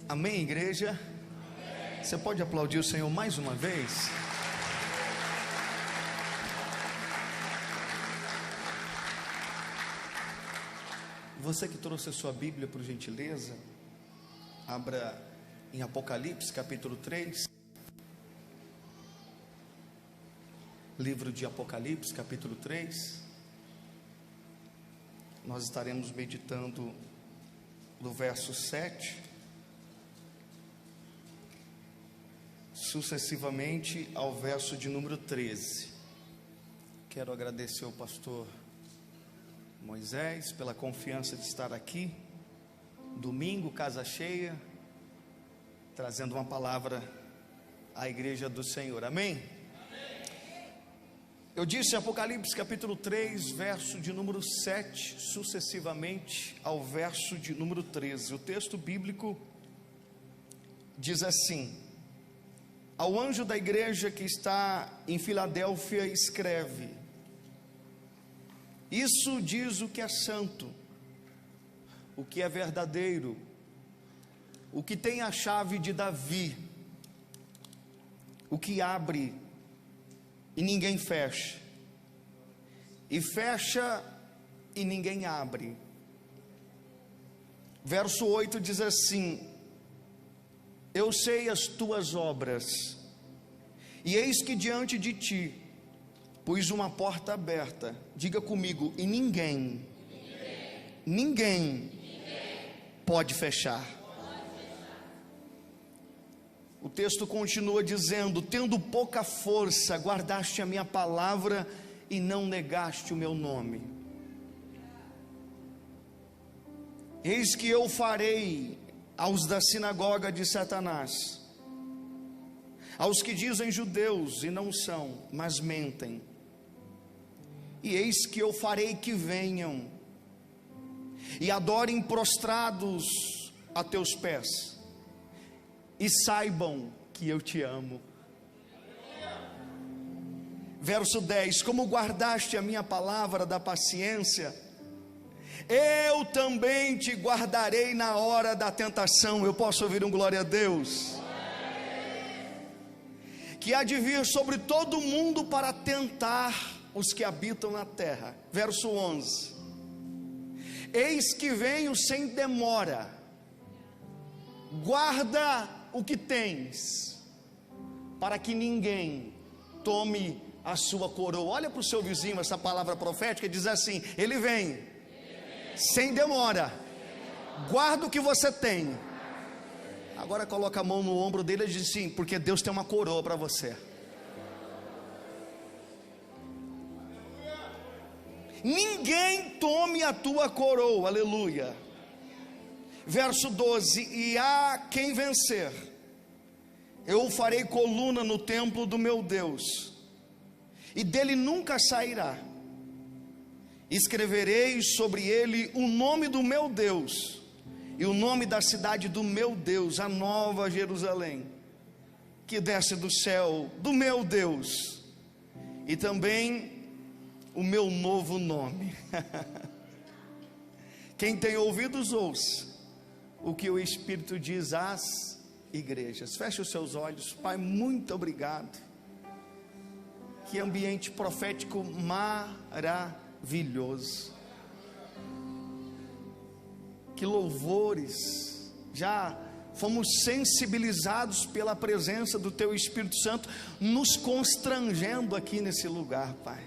Amém, igreja? Amém. Você pode aplaudir o Senhor mais uma vez? Você que trouxe a sua Bíblia, por gentileza, abra em Apocalipse capítulo 3. Livro de Apocalipse capítulo 3. Nós estaremos meditando do verso 7 sucessivamente ao verso de número 13. Quero agradecer ao pastor Moisés pela confiança de estar aqui, domingo, casa cheia, trazendo uma palavra à igreja do Senhor, amém? Eu disse Apocalipse capítulo 3, verso de número 7, sucessivamente ao verso de número 13. O texto bíblico diz assim: ao anjo da igreja que está em Filadélfia escreve: isso diz o que é santo, o que é verdadeiro, o que tem a chave de Davi, o que abre e ninguém fecha, e fecha e ninguém abre. Verso 8 diz assim: eu sei as tuas obras, e eis que diante de ti pus uma porta aberta. Diga comigo: e ninguém pode fechar. O texto continua dizendo: tendo pouca força, guardaste a minha palavra e não negaste o meu nome. Eis que eu farei aos da sinagoga de Satanás, aos que dizem judeus e não são, mas mentem, e eis que eu farei que venham e adorem prostrados a teus pés, e saibam que eu te amo. Verso 10: como guardaste a minha palavra da paciência, eu também te guardarei na hora da tentação. Eu posso ouvir um glória a Deus? Que há de vir sobre todo mundo para tentar os que habitam na terra. Verso 11: eis que venho sem demora, guarda o que tens, para que ninguém tome a sua coroa. Olha para o seu vizinho essa palavra profética, diz assim: ele vem sem demora, guarda o que você tem. Agora coloca a mão no ombro dele e diz assim: porque Deus tem uma coroa para você. Ninguém tome a tua coroa, aleluia. Verso 12: e a quem vencer, eu farei coluna no templo do meu Deus, e dele nunca sairá. Escreverei sobre ele o nome do meu Deus, e o nome da cidade do meu Deus, a nova Jerusalém, que desce do céu do meu Deus, e também o meu novo nome. Quem tem ouvidos, ouça o que o Espírito diz às igrejas. Feche os seus olhos. Pai, muito obrigado. Que ambiente profético maravilhoso. Que louvores. Já fomos sensibilizados pela presença do Teu Espírito Santo, nos constrangendo aqui nesse lugar, Pai.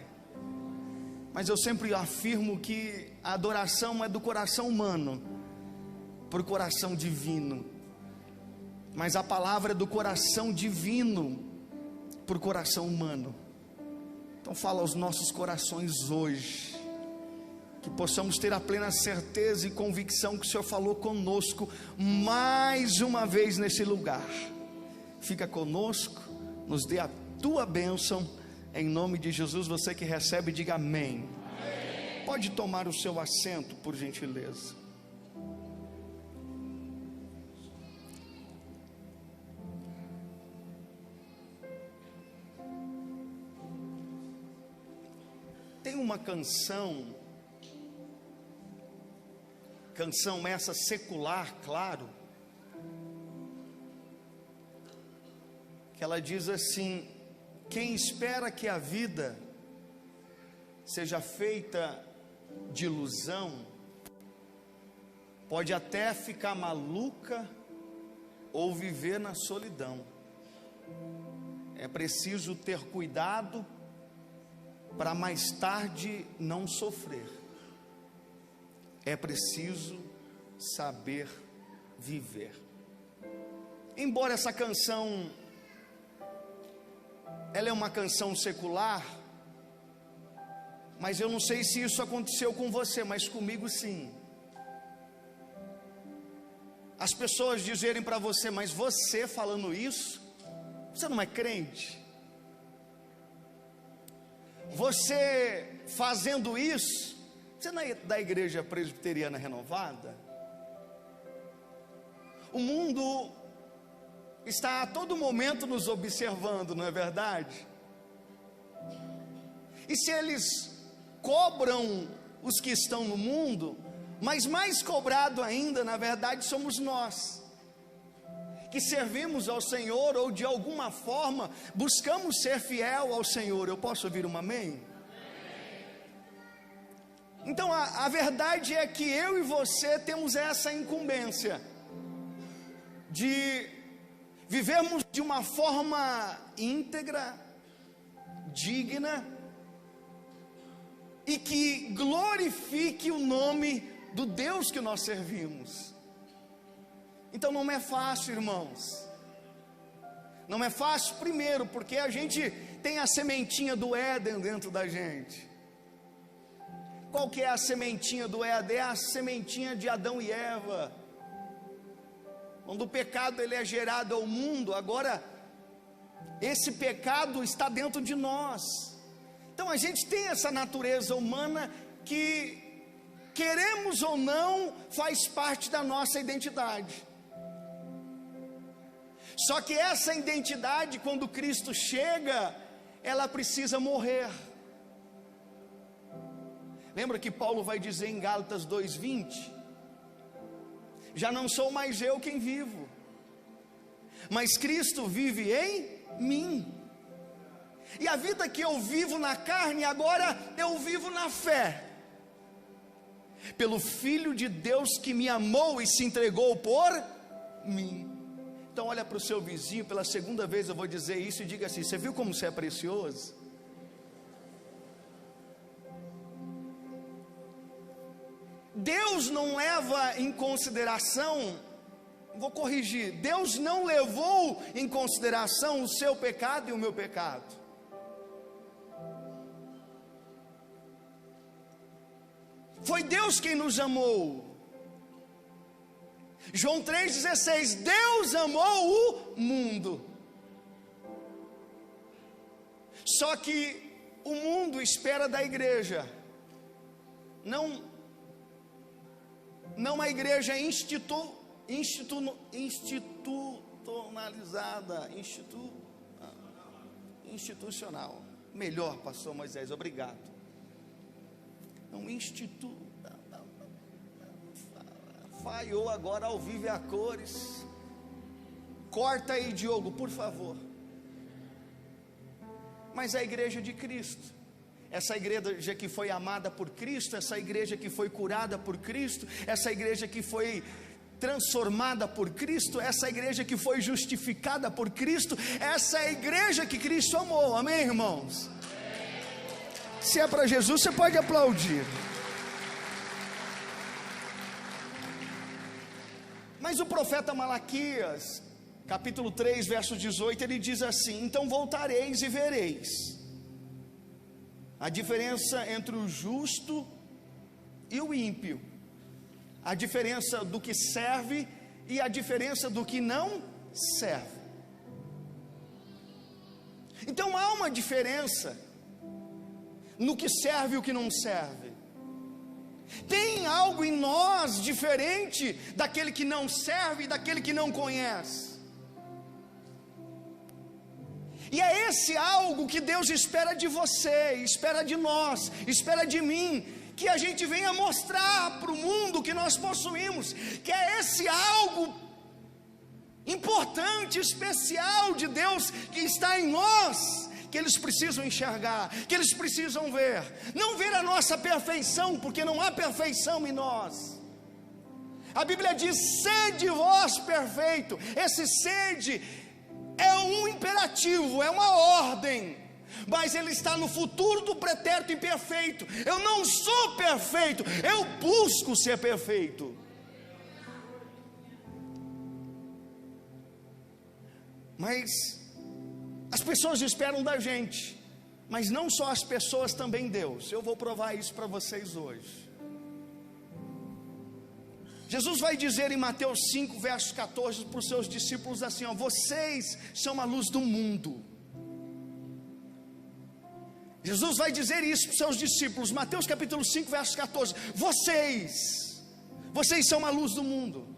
Mas eu sempre afirmo que a adoração é do coração humano para o coração divino, mas a palavra é do coração divino para o coração humano. Então fala aos nossos corações hoje, que possamos ter a plena certeza e convicção que o Senhor falou conosco mais uma vez nesse lugar. Fica conosco, nos dê a tua bênção, em nome de Jesus. Você que recebe, diga amém. Amém. Pode tomar o seu assento, por gentileza. Tem uma canção essa secular, claro, que ela diz assim: quem espera que a vida seja feita de ilusão, pode até ficar maluca ou viver na solidão. É preciso ter cuidado para mais tarde não sofrer. É preciso saber viver. Embora essa canção, ela é uma canção secular, mas eu não sei se isso aconteceu com você, mas comigo sim. As pessoas dizerem para você: mas você falando isso, você não é crente? Você fazendo isso, você não é da Igreja Presbiteriana Renovada? O mundo está a todo momento nos observando, não é verdade? E se eles cobram os que estão no mundo, mas mais cobrado ainda, na verdade, somos nós, que servimos ao Senhor, ou de alguma forma buscamos ser fiel ao Senhor. Eu posso ouvir um amém? Então a verdade é que eu e você temos essa incumbência de vivermos de uma forma íntegra, digna, e que glorifique o nome do Deus que nós servimos. Então não é fácil, irmãos. Não é fácil, primeiro, porque a gente tem a sementinha do Éden dentro da gente. Qual que é a sementinha do Éden? É a sementinha de Adão e Eva. Quando o pecado ele é gerado ao mundo, agora esse pecado está dentro de nós. Então a gente tem essa natureza humana que, queremos ou não, faz parte da nossa identidade. Só que essa identidade, quando Cristo chega, ela precisa morrer. Lembra que Paulo vai dizer em Gálatas 2:20? Já não sou mais eu quem vivo, mas Cristo vive em mim. E a vida que eu vivo na carne, agora eu vivo na fé, pelo Filho de Deus que me amou e se entregou por mim. Então olha para o seu vizinho, pela segunda vez eu vou dizer isso, e diga assim: você viu como você é precioso? Deus não leva em consideração, vou corrigir, Deus não levou em consideração o seu pecado e o meu pecado. Foi Deus quem nos amou. João 3,16, Deus amou o mundo. Só que o mundo espera da igreja, não a igreja institucional. Melhor, pastor Moisés, obrigado. Não falhou agora ao vivo e a cores. Corta aí, Diogo, por favor. Mas a igreja de Cristo, essa igreja que foi amada por Cristo, essa igreja que foi curada por Cristo, essa igreja que foi transformada por Cristo, essa igreja que foi justificada por Cristo, essa é a igreja que Cristo amou. Amém, irmãos? Se é para Jesus, você pode aplaudir. Mas o profeta Malaquias, capítulo 3, verso 18, ele diz assim: então voltareis e vereis a diferença entre o justo e o ímpio, a diferença do que serve e a diferença do que não serve. Então há uma diferença no que serve e o que não serve. Tem algo em nós diferente daquele que não serve e daquele que não conhece. E é esse algo que Deus espera de você, espera de nós, espera de mim, que a gente venha mostrar para o mundo que nós possuímos, que é esse algo importante importante, especial de Deus que está em nós, que eles precisam enxergar, que eles precisam ver. Não ver a nossa perfeição, porque não há perfeição em nós. A Bíblia diz: sede vós perfeito. Esse sede é um imperativo, é uma ordem, mas ele está no futuro do pretérito imperfeito. Eu não sou perfeito, eu busco ser perfeito. Mas as pessoas esperam da gente, mas não só as pessoas, também Deus. Eu vou provar isso para vocês hoje. Jesus vai dizer em Mateus 5, versos 14, para os seus discípulos assim: ó, vocês são a luz do mundo. Jesus vai dizer isso para os seus discípulos, Mateus capítulo 5, versos 14: vocês são a luz do mundo.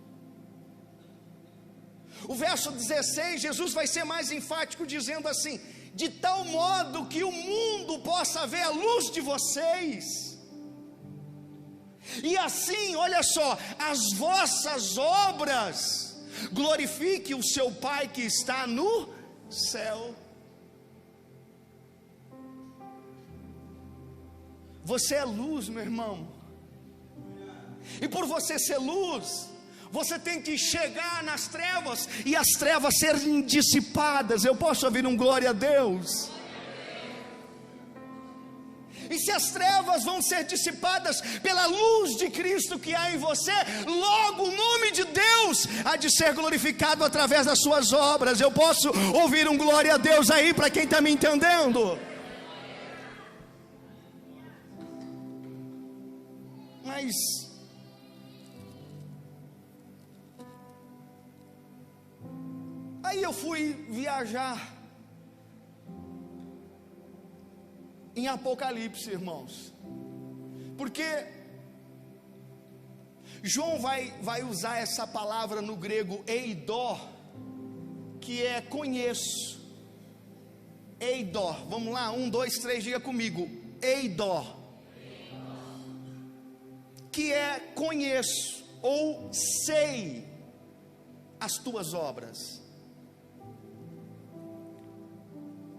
O verso 16, Jesus vai ser mais enfático, dizendo assim: de tal modo que o mundo possa ver a luz de vocês, e assim, olha só, as vossas obras glorifiquem o seu Pai que está no céu. Você é luz, meu irmão, e por você ser luz, você tem que chegar nas trevas, e as trevas serem dissipadas. Eu posso ouvir um glória a Deus? E se as trevas vão ser dissipadas pela luz de Cristo que há em você, logo o nome de Deus há de ser glorificado através das suas obras. Eu posso ouvir um glória a Deus aí para quem está me entendendo? Mas aí eu fui viajar em Apocalipse, irmãos, porque João vai usar essa palavra no grego eidó, que é conheço. Eidó, vamos lá, 1, 2, 3, diga comigo, eidó, que é conheço ou sei as tuas obras.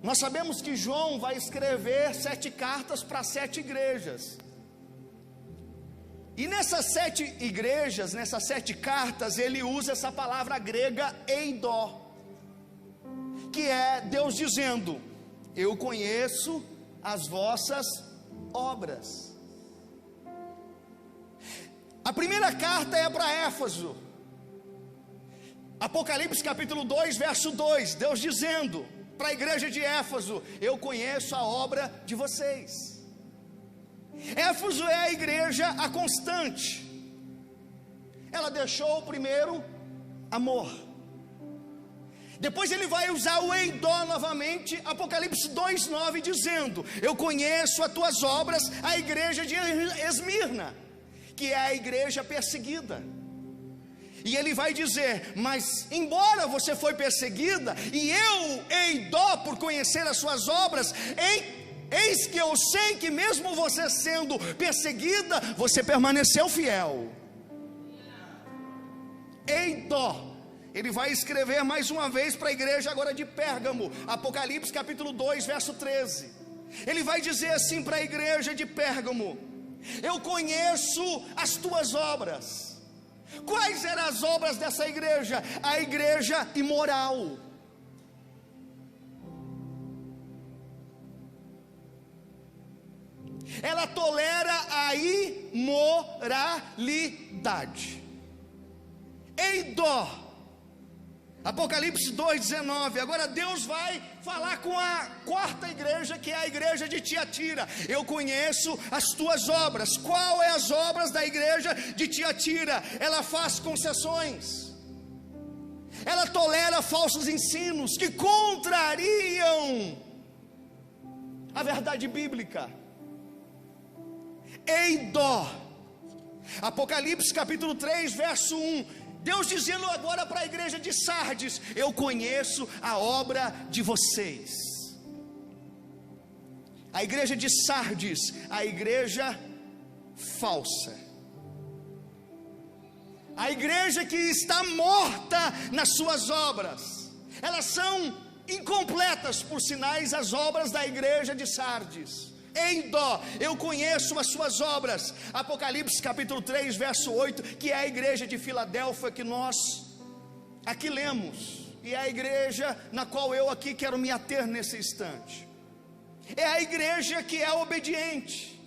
Nós sabemos que João vai escrever 7 cartas para 7 igrejas. E nessas 7 igrejas, nessas 7 cartas, ele usa essa palavra grega eidó, que é Deus dizendo: eu conheço as vossas obras. A primeira carta é para Éfeso. Apocalipse capítulo 2, verso 2, Deus dizendo para a igreja de Éfeso: eu conheço a obra de vocês. Éfeso é a igreja a constante. Ela deixou o primeiro amor. Depois ele vai usar o eidó novamente, Apocalipse 2:9, dizendo: eu conheço as tuas obras, a igreja de Esmirna, que é a igreja perseguida. E ele vai dizer: mas embora você foi perseguida, e eu eidó por conhecer as suas obras, eis que eu sei que mesmo você sendo perseguida, você permaneceu fiel. Eidó. Ele vai escrever mais uma vez para a igreja agora de Pérgamo, Apocalipse capítulo 2, verso 13. Ele vai dizer assim para a igreja de Pérgamo: eu conheço as tuas obras. Quais eram as obras dessa igreja? A igreja imoral. Ela tolera a imoralidade. Eidó. Apocalipse 2:19. Agora Deus vai falar com a quarta igreja, que é a igreja de Tiatira: eu conheço as tuas obras. Qual é as obras da igreja de Tiatira? Ela faz concessões, ela tolera falsos ensinos que contrariam a verdade bíblica. Eidó. Apocalipse capítulo 3, verso 1, Deus dizendo agora para a igreja de Sardes: eu conheço a obra de vocês. A igreja de Sardes, a igreja falsa. A igreja que está morta nas suas obras, elas são incompletas, por sinais, as obras da igreja de Sardes. Eidó, eu conheço as suas obras. Apocalipse capítulo 3, verso 8, que é a igreja de Filadélfia que nós aqui lemos, e é a igreja na qual eu aqui quero me ater nesse instante. É a igreja que é obediente,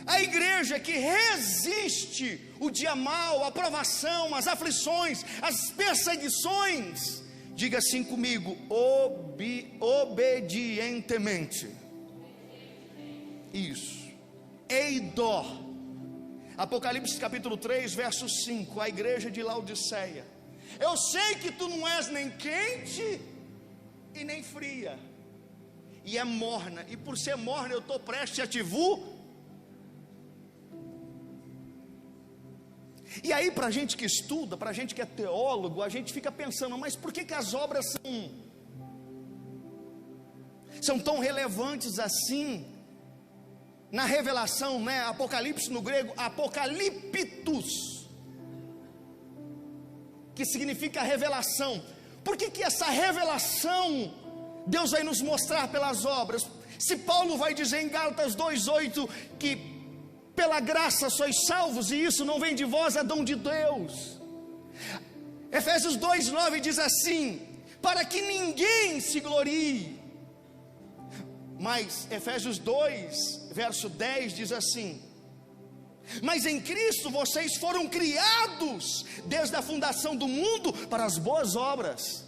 a igreja que resiste o dia mau, a provação, as aflições, as perseguições. Diga assim comigo: obedientemente. Isso. Eidó. Apocalipse capítulo 3, verso 5, a igreja de Laodiceia: eu sei que tu não és nem quente e nem fria, e é morna, e por ser morna eu estou prestes a te E aí, para a gente que estuda, para a gente que é teólogo, a gente fica pensando, mas por que as obras são tão relevantes assim na revelação, né? Apocalipse no grego, apocaliptos, que significa revelação. Por que essa revelação Deus vai nos mostrar pelas obras? Se Paulo vai dizer em Gálatas 2:8 que pela graça sois salvos, e isso não vem de vós, é dom de Deus. Efésios 2:9 diz assim: para que ninguém se glorie. Mas Efésios 2, verso 10 diz assim: mas em Cristo vocês foram criados desde a fundação do mundo para as boas obras.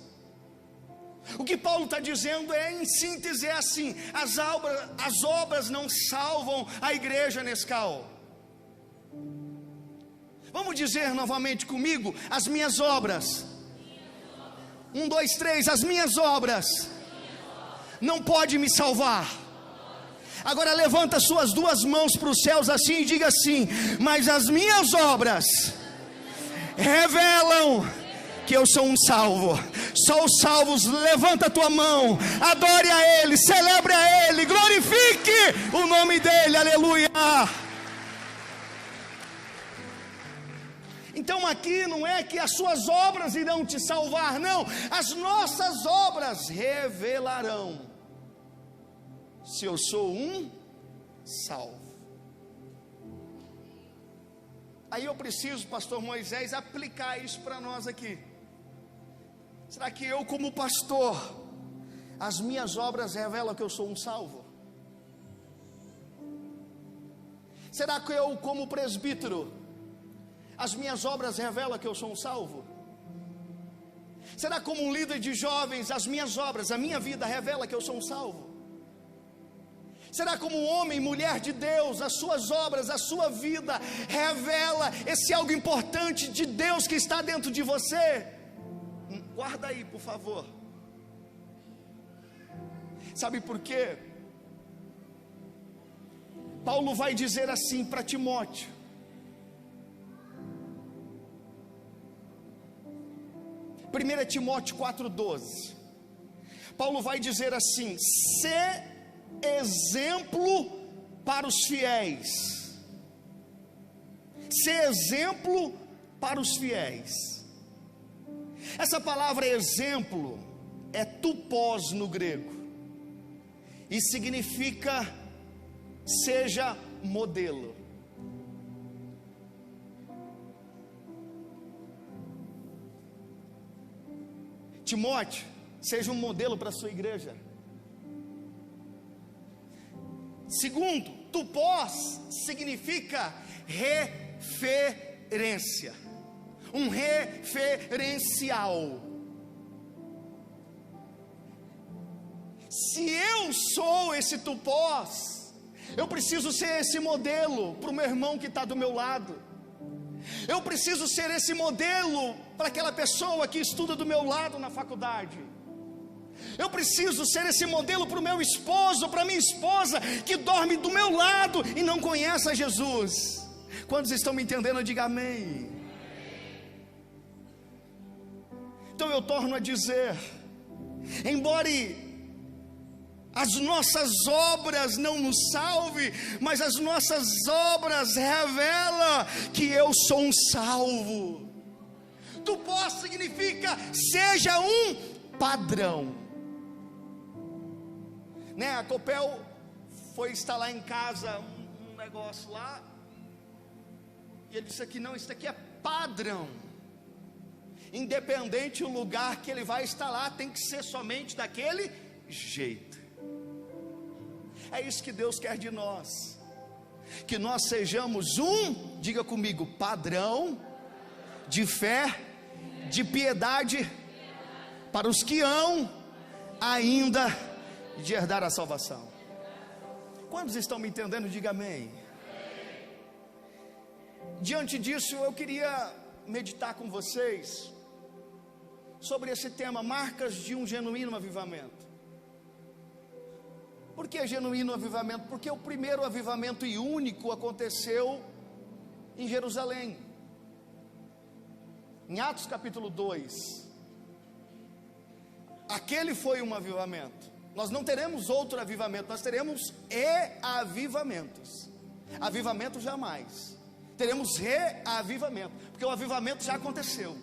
O que Paulo está dizendo em síntese, é assim: as obras não salvam a igreja Nescau. Vamos dizer novamente comigo: as minhas obras. 1, 2, 3, as minhas obras não pode me salvar. Agora levanta suas duas mãos para os céus assim e diga assim: mas as minhas obras revelam que eu sou um salvo. Só os salvos. Levanta a tua mão, adore a Ele, celebre a Ele, glorifique o nome dEle, aleluia. Então aqui não é que as suas obras irão te salvar, não. As nossas obras revelarão se eu sou um salvo. Aí eu preciso, pastor Moisés, aplicar isso para nós aqui. Será que eu, como pastor, as minhas obras revelam que eu sou um salvo? Será que eu, como presbítero, as minhas obras revelam que eu sou um salvo? Será que como um líder de jovens, as minhas obras, a minha vida revela que eu sou um salvo? Será como homem, mulher de Deus, as suas obras, a sua vida revela esse algo importante de Deus que está dentro de você? Guarda aí, por favor. Sabe por quê? Paulo vai dizer assim para Timóteo: 1 Timóteo 4,12. Paulo vai dizer assim: sê exemplo para os fiéis. Sê exemplo para os fiéis. Essa palavra exemplo é tupos no grego, e significa seja modelo. Timóteo, seja um modelo para a sua igreja. Segundo, tupos significa referência, um referencial. Se eu sou esse tupos, eu preciso ser esse modelo para o meu irmão que está do meu lado. Eu preciso ser esse modelo para aquela pessoa que estuda do meu lado na faculdade. Eu preciso ser esse modelo para o meu esposo, para a minha esposa que dorme do meu lado e não conhece a Jesus. Quantos estão me entendendo? Diga amém. Então eu torno a dizer, embora as nossas obras não nos salve, mas as nossas obras revelam que eu sou um salvo. Tupós significa seja um padrão, né? A Copel foi instalar em casa um negócio lá, e ele disse aqui, não, isso aqui é padrão, independente do lugar que ele vai instalar, tem que ser somente daquele jeito. É isso que Deus quer de nós, que nós sejamos um, diga comigo, padrão de fé, de piedade, para os que hão ainda de herdar a salvação. Quantos estão me entendendo? Diga amém. Diante disso, eu queria meditar com vocês sobre esse tema, marcas de um genuíno avivamento. Por que genuíno avivamento? Porque o primeiro avivamento e único aconteceu em Jerusalém, em Atos capítulo 2. Aquele foi um avivamento. Nós não teremos outro avivamento, nós teremos avivamentos. Avivamento jamais. Teremos reavivamento, porque o avivamento já aconteceu.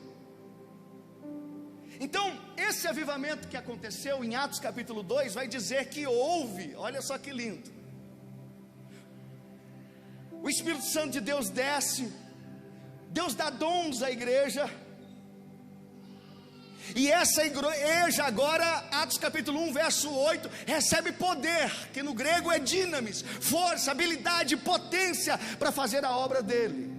Então, esse avivamento que aconteceu em Atos capítulo 2, vai dizer que houve, olha só que lindo, o Espírito Santo de Deus desce, Deus dá dons à igreja, e essa igreja agora, Atos capítulo 1, verso 8, recebe poder, que no grego é dinamis, força, habilidade, potência, para fazer a obra dele.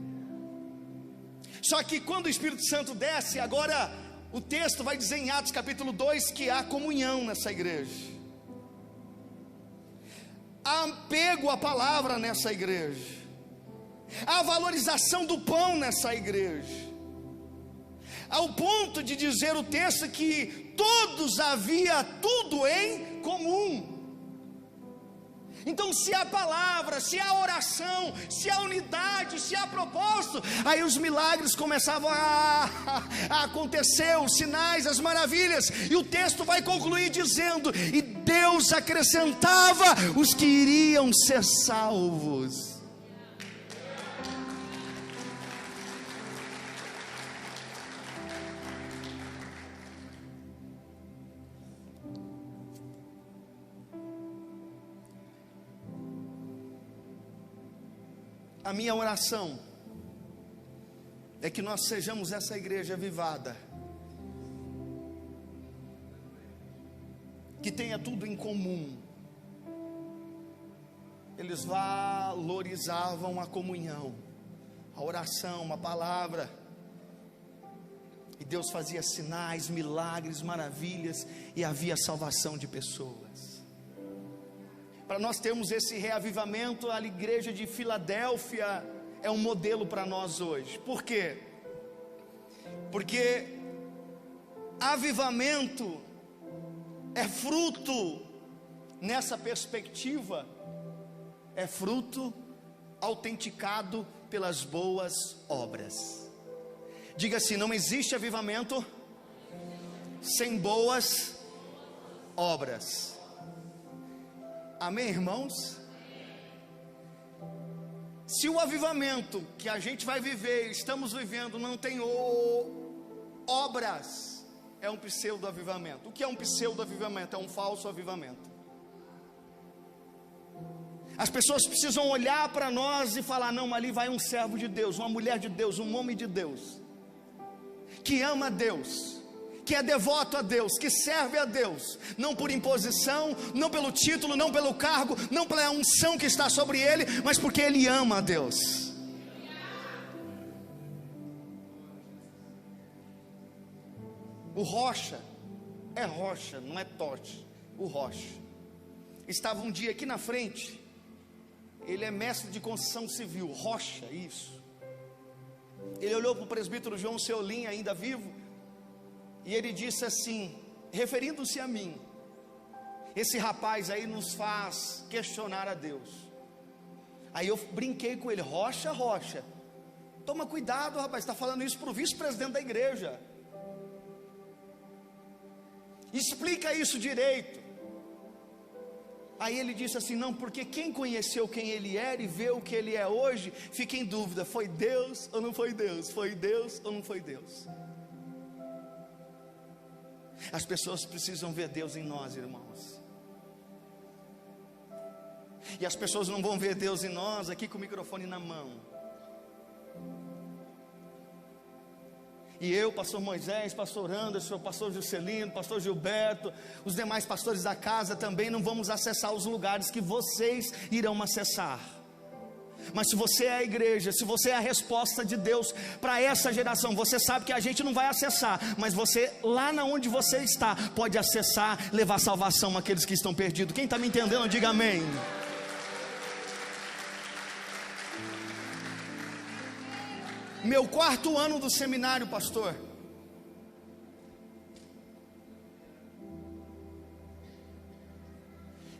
Só que quando o Espírito Santo desce, agora o texto vai dizer em Atos capítulo 2, que há comunhão nessa igreja, há apego à palavra nessa igreja, há valorização do pão nessa igreja, ao ponto de dizer o texto que todos havia tudo em comum. Então, se há palavra, se há oração, se há unidade, se há propósito, aí os milagres começavam a acontecer, os sinais, as maravilhas, e o texto vai concluir dizendo: e Deus acrescentava os que iriam ser salvos. A minha oração é que nós sejamos essa igreja avivada, que tenha tudo em comum. Eles valorizavam a comunhão, a oração, a palavra, e Deus fazia sinais, milagres, maravilhas, e havia salvação de pessoas. Para nós termos esse reavivamento, a igreja de Filadélfia é um modelo para nós hoje. Por quê? Porque avivamento é fruto, nessa perspectiva, é fruto autenticado pelas boas obras. Diga assim: não existe avivamento sem boas obras. Amém, irmãos? Se o avivamento que a gente vai viver, estamos vivendo, não tem obras, é um pseudo-avivamento. O que é um pseudo-avivamento? É um falso avivamento. As pessoas precisam olhar para nós e falar: não, ali vai um servo de Deus, uma mulher de Deus, um homem de Deus, que ama a Deus, que é devoto a Deus, que serve a Deus, não por imposição, não pelo título, não pelo cargo, não pela unção que está sobre ele, mas porque ele ama a Deus. O Rocha, é Rocha, não é Toche, o Rocha, estava um dia aqui na frente, ele é mestre de construção civil, Rocha, isso. Ele olhou para o presbítero João Seolim, ainda vivo, e ele disse assim, referindo-se a mim: esse rapaz aí nos faz questionar a Deus. Aí eu brinquei com ele: Rocha, Rocha, toma cuidado, rapaz, está falando isso para o vice-presidente da igreja, explica isso direito. Aí ele disse assim: não, porque quem conheceu quem ele era e vê o que ele é hoje, fica em dúvida, foi Deus ou não foi Deus? Foi Deus ou não foi Deus? As pessoas precisam ver Deus em nós, irmãos. E as pessoas não vão ver Deus em nós aqui com o microfone na mão. E eu, pastor Moisés, pastor Anderson, pastor Juscelino, pastor Gilberto, os demais pastores da casa também não vamos acessar os lugares que vocês irão acessar. Mas se você é a igreja, se você é a resposta de Deus para essa geração, você sabe que a gente não vai acessar, mas você, lá na onde você está, pode acessar, levar salvação àqueles que estão perdidos. Quem está me entendendo, diga amém. Meu 4º ano do seminário, pastor.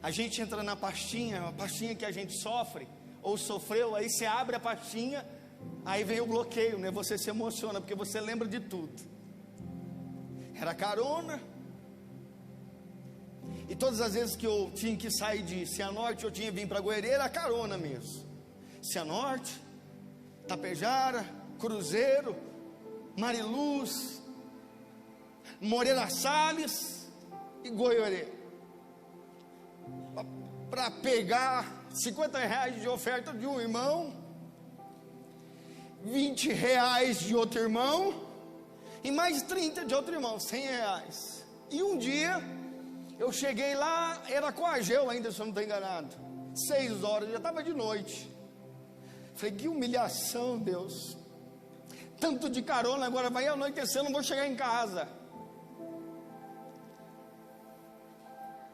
A gente entra na pastinha, uma pastinha que a gente sofre, ou sofreu, aí você abre a pastinha, aí vem o bloqueio, né? Você se emociona, porque você lembra de tudo. Era carona, e todas as vezes que eu tinha que sair de Cianorte, eu tinha que vir para Goiânia, era carona mesmo. Cianorte, Tapejara, Cruzeiro, Mariluz, Moreira Salles e Goiânia, para pegar R$50 de oferta de um irmão, R$20 de outro irmão, e mais 30 de outro irmão, R$100. E um dia, eu cheguei lá, era com a Ageu ainda, se eu não estou enganado, 6 horas, já estava de noite. Falei, que humilhação, Deus, tanto de carona, agora vai anoitecer, eu não vou chegar em casa.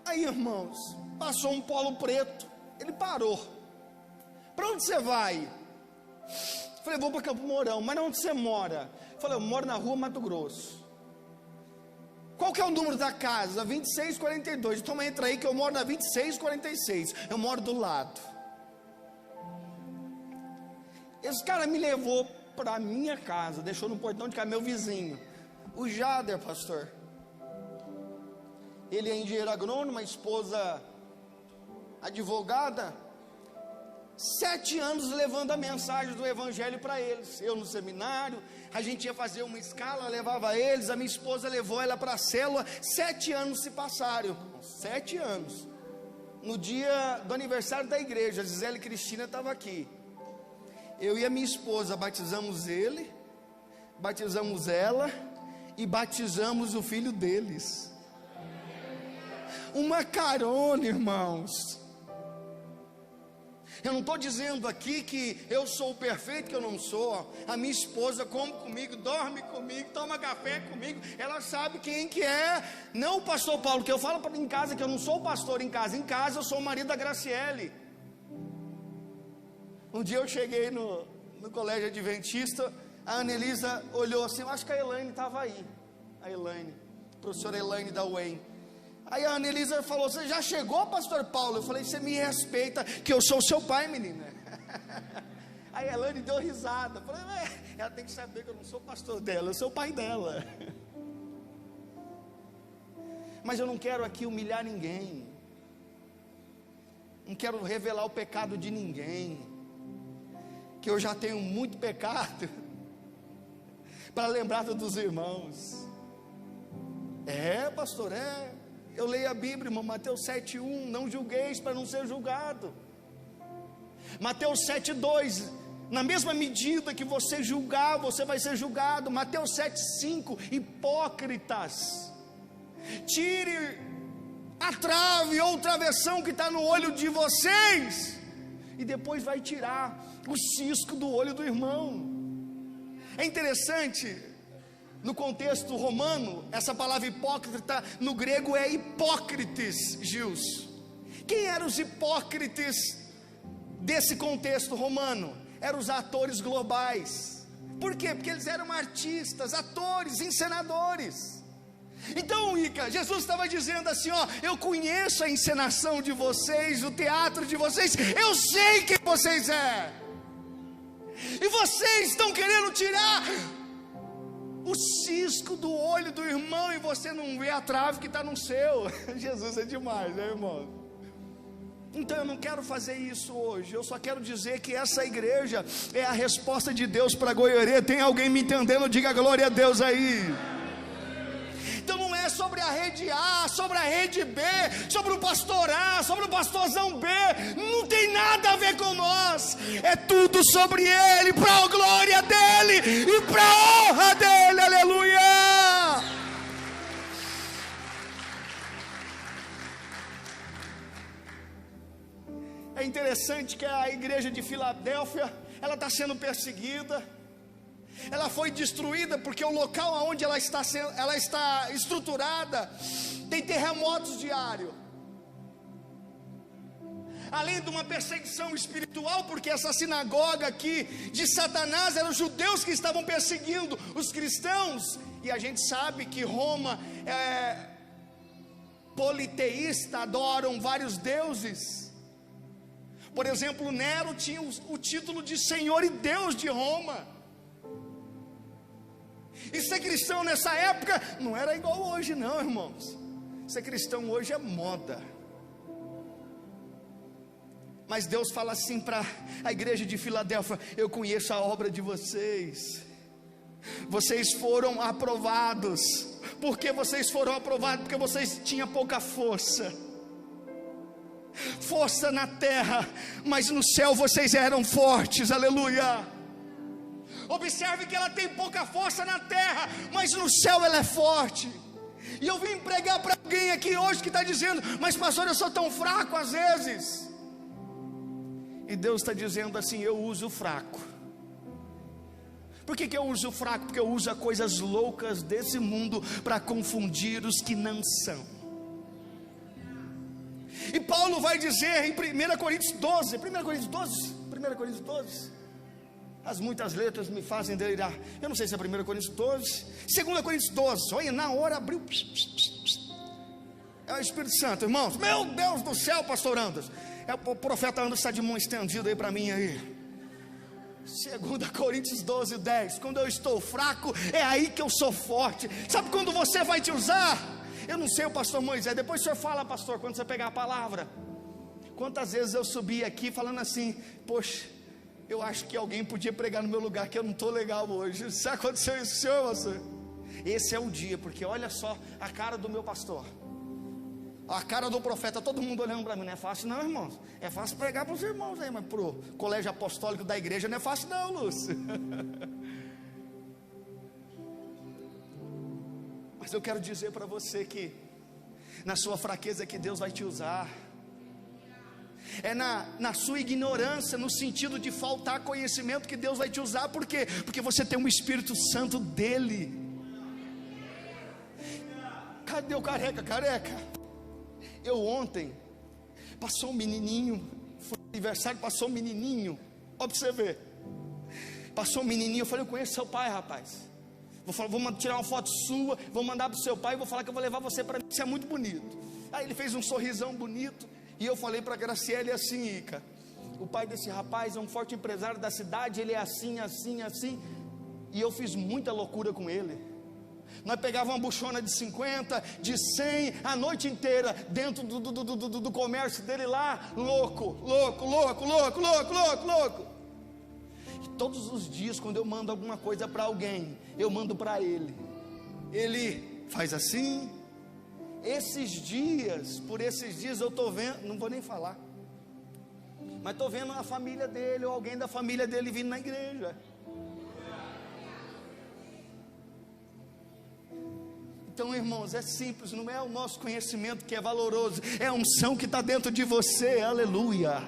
Aí, irmãos, passou um Polo preto, ele parou. Para onde você vai? Falei, vou para Campo Mourão. Mas onde você mora? Falei, eu moro na rua Mato Grosso. Qual que é o número da casa? 2642. Então entra aí que eu moro na 2646. Eu moro do lado. Esse cara me levou para minha casa, deixou no portão de casa, meu vizinho, o Jader, pastor. Ele é engenheiro agrônomo, a esposa advogada. 7 anos levando a mensagem do evangelho para eles. Eu no seminário, a gente ia fazer uma escala, levava eles, a minha esposa levou ela para a célula. 7 anos se passaram, 7 anos. No dia do aniversário da igreja, a Gisele Cristina estava aqui. Eu e a minha esposa batizamos ele, batizamos ela e batizamos o filho deles. Uma carona, irmãos. Eu não estou dizendo aqui que eu sou o perfeito, que eu não sou. A minha esposa come comigo, dorme comigo, toma café comigo. Ela sabe quem que é. Não o pastor Paulo, que eu falo em casa que eu não sou o pastor em casa. Em casa eu sou o marido da Graciele. Um dia eu cheguei no colégio adventista, a Anelisa olhou assim, eu acho que a Elaine estava aí. A Elaine, a professora Elaine da UEM. Aí a Anelisa falou, você já chegou, pastor Paulo? Eu falei, você me respeita, que eu sou o seu pai, menina. Aí a Elaine deu risada. Eu falei, ela tem que saber que eu não sou pastor dela, eu sou o pai dela. Mas eu não quero aqui humilhar ninguém. Não quero revelar o pecado de ninguém. Que eu já tenho muito pecado para lembrar dos irmãos. Pastor, eu leio a Bíblia, irmão, Mateus 7:1, não julgueis para não ser julgado. Mateus 7:2, na mesma medida que você julgar, você vai ser julgado. Mateus 7:5, hipócritas, tire a trave ou travessão que está no olho de vocês, e depois vai tirar o cisco do olho do irmão. É interessante, no contexto romano, essa palavra hipócrita no grego é hipócrites, Gils. Quem eram os hipócrites desse contexto romano? Eram os atores globais. Por quê? Porque eles eram artistas, atores, encenadores. Então, Ica, Jesus estava dizendo assim, eu conheço a encenação de vocês, o teatro de vocês, eu sei quem vocês é. E vocês estão querendo tirar o cisco do olho do irmão, e você não vê a trave que está no seu. Jesus é demais, né, irmão? Então eu não quero fazer isso hoje, eu só quero dizer que essa igreja é a resposta de Deus para Goiorê. Tem alguém me entendendo? Diga glória a Deus aí. Então não é sobre a rede A, sobre a rede B, sobre o pastor A, sobre o pastorzão B, não tem nada a ver com nós, é tudo sobre Ele, para a glória dEle e para a honra dEle, aleluia. É interessante que a igreja de Filadélfia, ela está sendo perseguida, ela foi destruída porque o local onde ela está estruturada tem terremotos diários. Além de uma perseguição espiritual, porque essa sinagoga aqui de Satanás eram os judeus que estavam perseguindo os cristãos, e a gente sabe que Roma é politeísta, adoram vários deuses. Por exemplo, Nero tinha o título de Senhor e Deus de Roma. E ser cristão nessa época não era igual hoje não, irmãos. Ser cristão hoje é moda. Mas Deus fala assim para a igreja de Filadélfia: eu conheço a obra de vocês. Vocês foram aprovados. Por que vocês foram aprovados? Porque vocês tinham pouca força. Força na terra, mas no céu vocês eram fortes, aleluia. Observe que ela tem pouca força na terra, mas no céu ela é forte. E eu vim pregar para alguém aqui hoje que está dizendo: mas pastor, eu sou tão fraco às vezes. E Deus está dizendo assim: eu uso o fraco. Por que eu uso o fraco? Porque eu uso as coisas loucas desse mundo para confundir os que não são. E Paulo vai dizer em 1 Coríntios 12, 1 Coríntios 12, as muitas letras me fazem delirar. Eu não sei se é 1 Coríntios 12, 2 Coríntios 12, olha, na hora abriu. É o Espírito Santo, irmãos. Meu Deus do céu, pastor Anderson. O profeta Anderson está de mão estendida aí para mim aí. 2 Coríntios 12, 10. Quando eu estou fraco, é aí que eu sou forte. Sabe quando você vai te usar? Eu não sei, o pastor Moisés, depois o senhor fala, pastor, quando você pegar a palavra. Quantas vezes eu subi aqui falando assim: poxa, eu acho que alguém podia pregar no meu lugar, que eu não estou legal hoje. Se aconteceu isso, senhor, pastor? Esse é o dia, porque olha só a cara do meu pastor, a cara do profeta, todo mundo olhando para mim. Não é fácil não, irmãos. É fácil pregar para os irmãos aí, mas para o colégio apostólico da igreja não é fácil não, Lúcio. Mas eu quero dizer para você que na sua fraqueza que Deus vai te usar. É na sua ignorância, no sentido de faltar conhecimento, que Deus vai te usar. Por quê? Porque você tem um Espírito Santo dele. Cadê o careca? Eu ontem, passou um menininho, foi aniversário, passou um menininho, ó pra você ver. Passou um menininho, eu falei: eu conheço seu pai, rapaz. Vou tirar uma foto sua, vou mandar para o seu pai e vou falar que eu vou levar você para mim, você é muito bonito. Aí ele fez um sorrisão bonito, e eu falei para a Graciele assim: Ica, o pai desse rapaz é um forte empresário da cidade, ele é assim, assim, assim. E eu fiz muita loucura com ele. Nós pegávamos uma buchona de 50, de 100, a noite inteira, dentro do comércio dele lá, louco. E todos os dias, quando eu mando alguma coisa para alguém, eu mando para ele. Ele faz assim. Por esses dias eu estou vendo, não vou nem falar, mas estou vendo a família dele, ou alguém da família dele vindo na igreja. Então, irmãos, é simples, não é o nosso conhecimento que é valoroso, é a unção que está dentro de você, aleluia.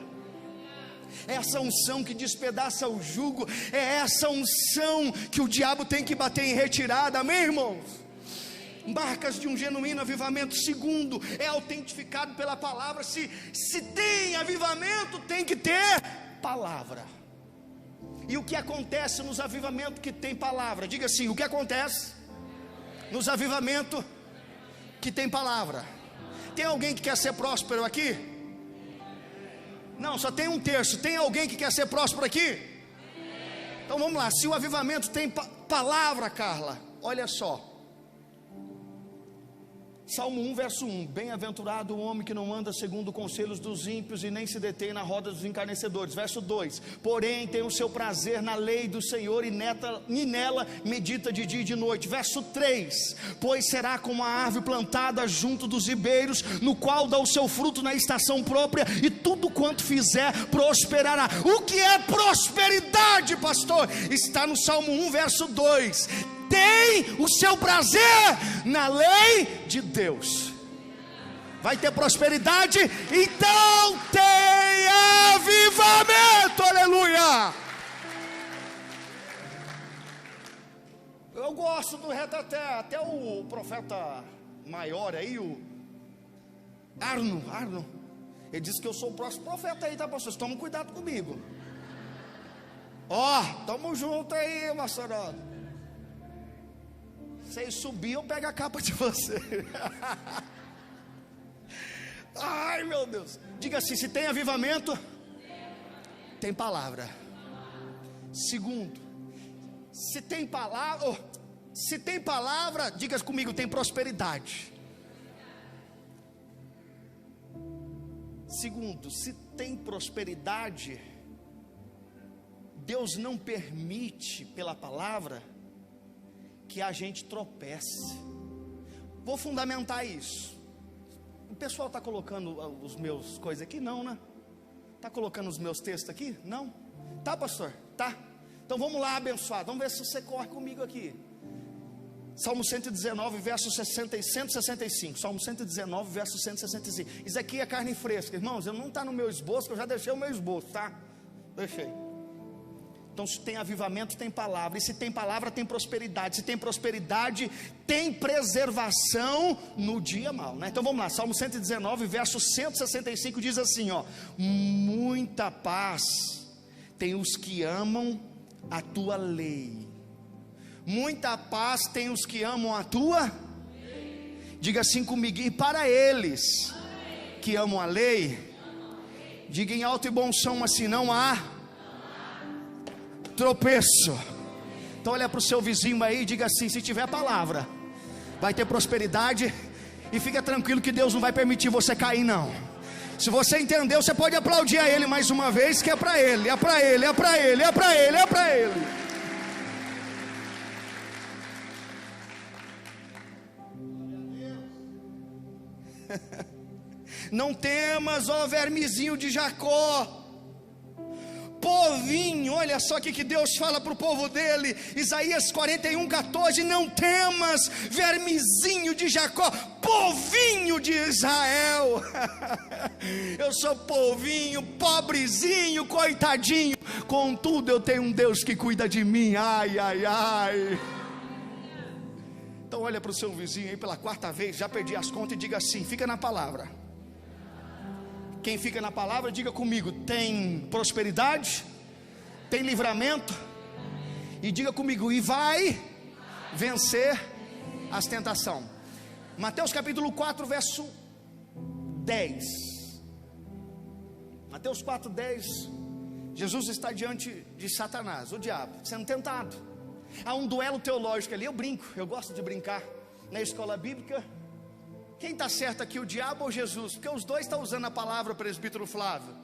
É essa unção que despedaça o jugo, é essa unção que o diabo tem que bater em retirada, amém, irmãos? Marcas de um genuíno avivamento. Segundo, é autentificado pela palavra. Se tem avivamento, tem que ter palavra. E o que acontece nos avivamentos que tem palavra? Diga assim: o que acontece nos avivamentos que tem palavra? Tem alguém que quer ser próspero aqui? Não, só tem um terço. Tem alguém que quer ser próspero aqui? Então vamos lá. Se o avivamento tem palavra, Carla, olha só. Salmo 1, verso 1: bem-aventurado o homem que não anda segundo conselhos dos ímpios e nem se detém na roda dos encarnecedores. Verso 2: porém tem o seu prazer na lei do Senhor e nela medita de dia e de noite. Verso 3: pois será como a árvore plantada junto dos ribeiros, no qual dá o seu fruto na estação própria, e tudo quanto fizer prosperará. O que é prosperidade, pastor? Está no Salmo 1, verso 2: tem o seu prazer na lei de Deus. Vai ter prosperidade, então tem avivamento, aleluia. Eu gosto do reto até o profeta maior aí, o Arno, ele disse que eu sou o próximo profeta aí, tá, pastor? Toma cuidado comigo. Ó, tamo junto aí, pastor. Vocês subir, eu pego a capa de você. Ai, meu Deus. Diga assim: se tem avivamento, tem palavra. Segundo, se tem palavra, diga comigo, tem prosperidade. Segundo, se tem prosperidade, Deus não permite pela palavra que a gente tropece. Vou fundamentar isso. O pessoal está colocando os meus coisas aqui? Não, né? Está colocando os meus textos aqui? Não? Tá, pastor? Tá. Então vamos lá, abençoado. Vamos ver se você corre comigo aqui. Salmo 119, verso 165. Salmo 119, verso 165. Isso aqui é carne fresca, irmãos. Não está no meu esboço, que eu já deixei o meu esboço, tá? Deixei. Então, se tem avivamento, tem palavra. E se tem palavra, tem prosperidade. Se tem prosperidade, tem preservação no dia mau, né? Então vamos lá, Salmo 119, verso 165 diz assim, ó: muita paz tem os que amam a tua lei. Muita paz tem os que amam a tua lei. Diga assim comigo: e para eles que amam a lei, diga em alto e bom som assim: não há tropeço. Então olha para o seu vizinho aí e diga assim: se tiver palavra, vai ter prosperidade. E fica tranquilo que Deus não vai permitir você cair, não. Se você entendeu, você pode aplaudir a Ele mais uma vez, que é para Ele, é para Ele, é para Ele, é para Ele, é para Ele. Não temas, ó vermezinho de Jacó, povinho. Olha só o que Deus fala para o povo dele, Isaías 41:14: não temas, vermezinho de Jacó, povinho de Israel. Eu sou povinho, pobrezinho, coitadinho, contudo eu tenho um Deus que cuida de mim. Ai, ai, ai. Então olha para o seu vizinho aí pela quarta vez, já perdi as contas, e diga assim: fica na palavra. Quem fica na palavra, diga comigo: tem prosperidade, tem livramento, e diga comigo: e vai vencer as tentações. Mateus capítulo 4, verso 10. Mateus 4, 10. Jesus está diante de Satanás, o diabo, sendo tentado. Há um duelo teológico ali. Eu brinco, eu gosto de brincar na escola bíblica. Quem está certo aqui, o diabo ou Jesus? Porque os dois estão usando a palavra, presbítero Flávio.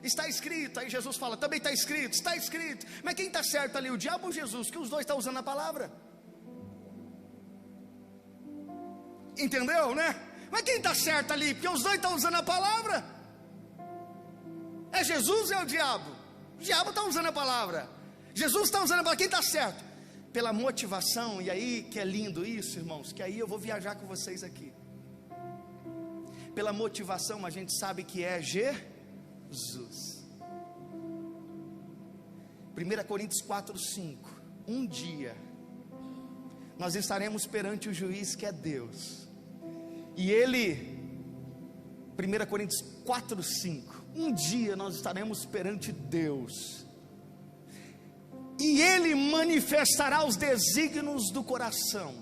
Está escrito, aí Jesus fala, também está escrito, está escrito. Mas quem está certo ali, o diabo ou Jesus? Porque os dois estão usando a palavra. Entendeu, né? Mas quem está certo ali? Porque os dois estão usando a palavra. É Jesus ou é o diabo? O diabo está usando a palavra, Jesus está usando a palavra. Quem está certo? Pela motivação. E aí que é lindo isso, irmãos, que aí eu vou viajar com vocês aqui. Pela motivação a gente sabe que é Jesus. 1 Coríntios 4, 5. Um dia nós estaremos perante o juiz, que é Deus. E Ele, 1 Coríntios 4, 5. Um dia nós estaremos perante Deus, e Ele manifestará os desígnios do coração,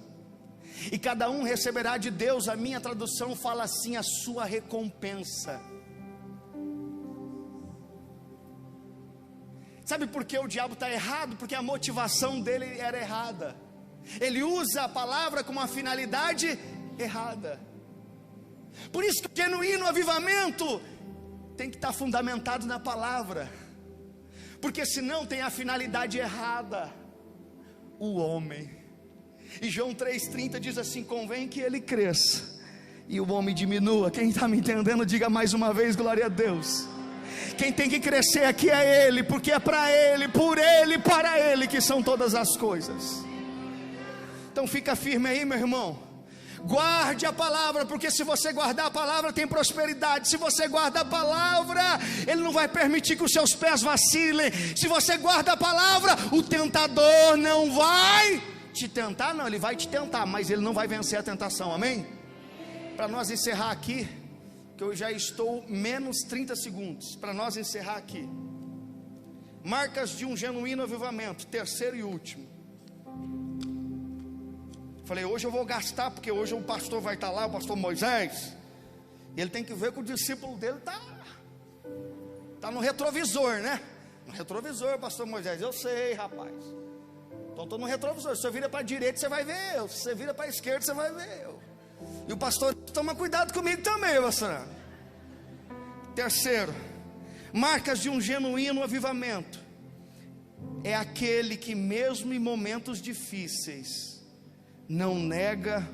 e cada um receberá de Deus. A minha tradução fala assim: a sua recompensa. Sabe por que o diabo está errado? Porque a motivação dele era errada. Ele usa a palavra com uma finalidade errada. Por isso que o genuíno avivamento tem que estar fundamentado na palavra, porque senão tem a finalidade errada, o homem. E João 3,30 diz assim: convém que ele cresça e o homem diminua. Quem está me entendendo, diga mais uma vez, glória a Deus. Quem tem que crescer aqui é Ele, porque é para Ele, por Ele, para Ele que são todas as coisas. Então fica firme aí, meu irmão. Guarde a palavra, porque se você guardar a palavra tem prosperidade. Se você guarda a palavra, Ele não vai permitir que os seus pés vacilem. Se você guarda a palavra, o tentador não vai te tentar, não, ele vai te tentar, mas ele não vai vencer a tentação, amém? Para nós encerrar aqui, que eu já estou menos 30 segundos, para nós encerrar aqui, marcas de um genuíno avivamento, terceiro e último. Falei, hoje eu vou gastar, porque hoje o pastor vai estar lá, o pastor Moisés, ele tem que ver que o discípulo dele está no retrovisor, né? No retrovisor, pastor Moisés, eu sei, rapaz. Então estou no retrovisor, se você vira para a direita você vai ver eu, se você vira para a esquerda você vai ver eu. E o pastor, toma cuidado comigo também, pastor. Terceiro, marcas de um genuíno avivamento, é aquele que mesmo em momentos difíceis, não nega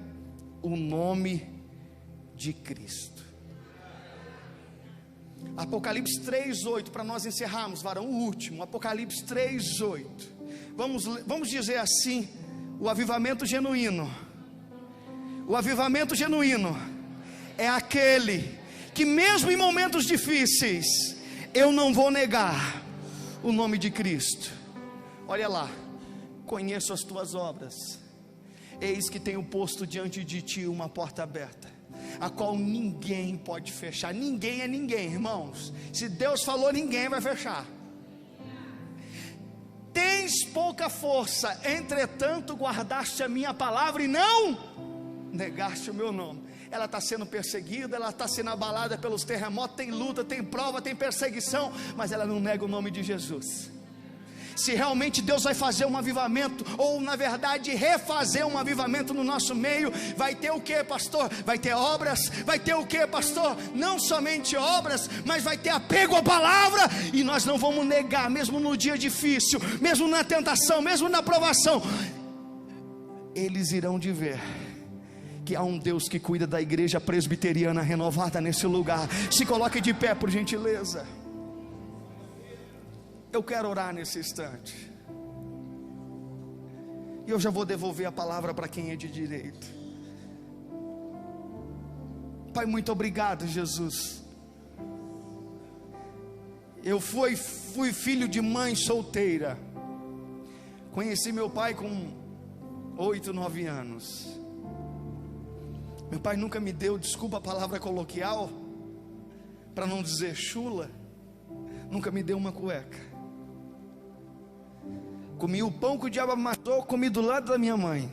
o nome de Cristo. Apocalipse 3,8, para nós encerrarmos, varão, o último, Apocalipse 3,8. Vamos dizer assim: o avivamento genuíno. O avivamento genuíno é aquele que mesmo em momentos difíceis, eu não vou negar o nome de Cristo. Olha lá, conheço as tuas obras, eis que tenho posto diante de ti uma porta aberta, a qual ninguém pode fechar. Ninguém é ninguém, irmãos. Se Deus falou, ninguém vai fechar. Tens pouca força, entretanto guardaste a minha palavra e não negaste o meu nome. Ela está sendo perseguida, ela está sendo abalada pelos terremotos, tem luta, tem prova, tem perseguição, mas ela não nega o nome de Jesus. Se realmente Deus vai fazer um avivamento, ou na verdade refazer um avivamento no nosso meio, vai ter o que, pastor? Vai ter obras. Vai ter o que, pastor? Não somente obras, mas vai ter apego à palavra. E nós não vamos negar, mesmo no dia difícil, mesmo na tentação, mesmo na provação. Eles irão de ver que há um Deus que cuida da igreja presbiteriana renovada nesse lugar. Se coloque de pé, por gentileza. Eu quero orar nesse instante, e eu já vou devolver a palavra para quem é de direito. Pai, muito obrigado, Jesus. Eu fui filho de mãe solteira. Conheci meu pai com 8, 9 anos. Meu pai nunca me deu, desculpa a palavra coloquial, para não dizer chula, nunca me deu uma cueca. Comi o pão que o diabo matou, comi do lado da minha mãe.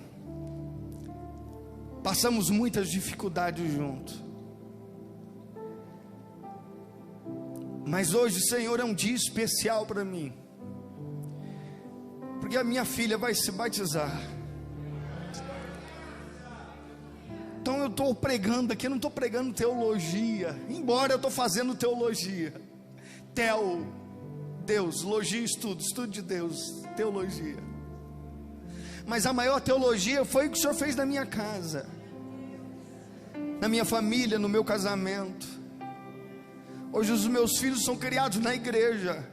Passamos muitas dificuldades juntos. Mas hoje, Senhor, é um dia especial para mim, porque a minha filha vai se batizar. Então eu estou pregando aqui, eu não estou pregando teologia, embora eu estou fazendo teologia. Deus, logia, estudo de Deus, teologia. Mas a maior teologia foi o que o Senhor fez na minha casa, na minha família, no meu casamento. Hoje os meus filhos são criados na igreja.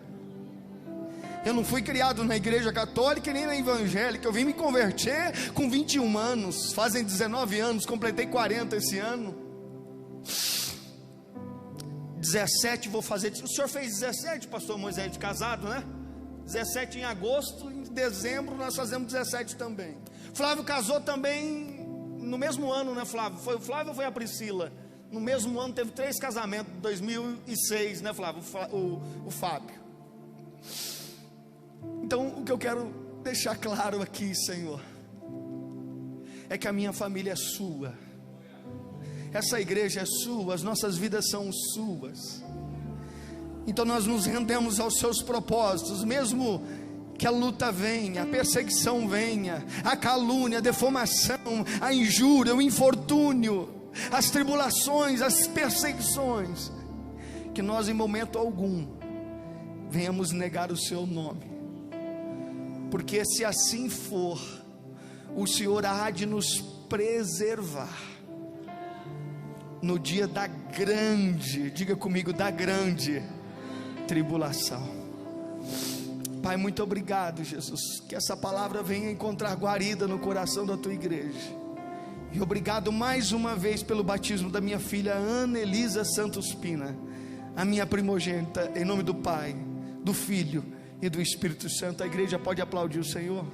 Eu não fui criado na igreja católica nem na evangélica. Eu vim me converter com 21 anos, fazem 19 anos, completei 40 esse ano. 17 vou fazer. O senhor fez 17, pastor Moisés, de casado, né? 17 em agosto, em dezembro nós fazemos 17 também. Flávio casou também no mesmo ano, né, Flávio? Foi o Flávio ou foi a Priscila? No mesmo ano teve 3 casamentos, 2006, né, Flávio? O Fábio. Então o que eu quero deixar claro aqui, Senhor, é que a minha família é sua. Essa igreja é sua, as nossas vidas são suas. Então nós nos rendemos aos seus propósitos, mesmo que a luta venha, a perseguição venha, a calúnia, a deformação, a injúria, o infortúnio, as tribulações, as perseguições, que nós em momento algum venhamos negar o seu nome, porque se assim for, o Senhor há de nos preservar no dia da grande, diga comigo, da grande tribulação. Pai, muito obrigado, Jesus, que essa palavra venha encontrar guarida no coração da tua igreja, e obrigado mais uma vez pelo batismo da minha filha Ana Elisa Santos Pina, a minha primogênita, em nome do Pai, do Filho e do Espírito Santo. A igreja pode aplaudir o Senhor.